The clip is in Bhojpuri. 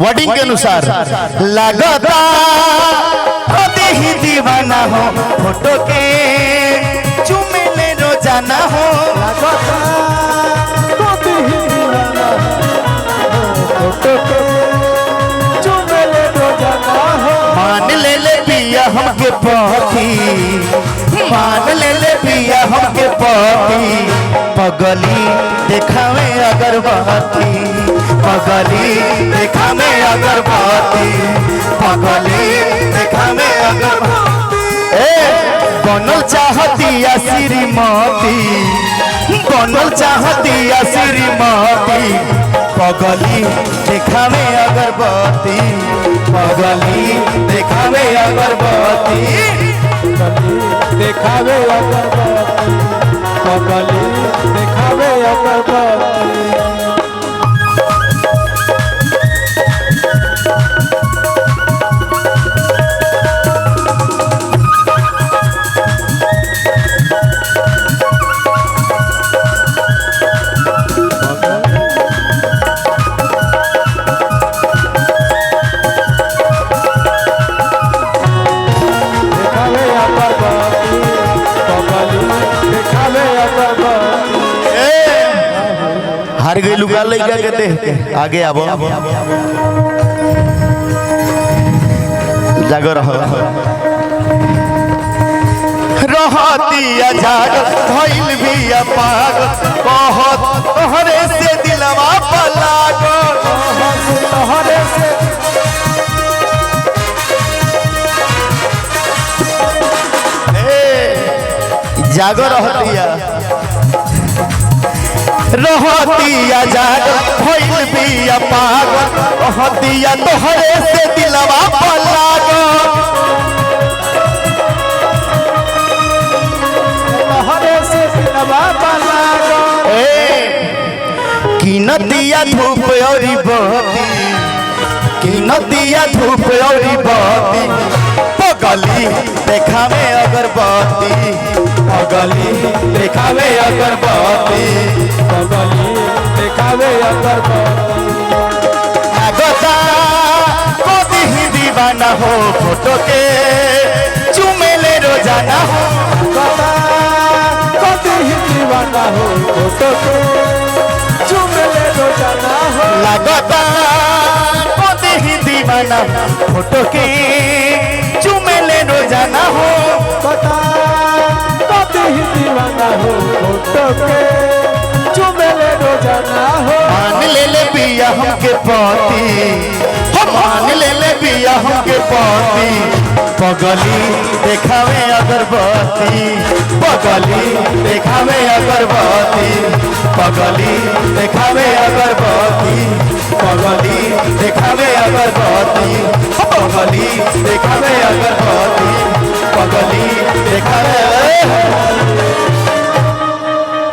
वर्डिंग के अनुसार लगता कभी ही दीवाना हो फोटो के चुमे ले रोजाना हो लगता कभी ही दीवाना हो फोटो के चुमे ले रोजाना हो। मान ले पिया हमके पति मान ले पिया हमके पति पगली देखावे अगरबत्ती पगली देखावे अगरबत्ती पगली देखावे अगरबत्ती बनल चाहतिया श्रीमती बनल चाहतिया श्रीमती पगली देखावे अगरबत्ती पगली देखावे अगरबत्ती देखावे अगरबत्ती पगली देखावे अगरबत्ती। हार गई लुका लइका के देख के आगे आबो जागर रहतिया जाग भइल बिया पाग कहत तोहरे से दिलवा पलाग तोहरे से जागर रहतिया जाग भइल बिया पाग कहतिया तोहरे से दिलवा पलाग तोहरे से दिलवा पलाग किनतिया धूप औरी बत्ती किनतिया धूप औरी बत्ती पगली देखावे अगरबत्ती पगली देखावे अगरबत्ती पगली देखावे अगरबत्ती। लगता कभी ही दीवाना हो फोटो के चुमे ले रोजाना हो लगता कभी ही दीवाना हो फोटो के चुमे ले रोजाना हो। लगता कभी ही दीवाना फोटो के चुमे ले रोजाना हो लगता कभी ही दीवाना हो फोटो के चुमे ले रोजाना हो। मान ले पिया हमके पति मान ले पिया हमके पति पगली देखावे अगरबत्ती पगली देखावे अगरबत्ती पगली देखावे अगरबत्ती पगली देखावे अगरबत्ती पगली देखावे अगरबत्ती पगली देखावे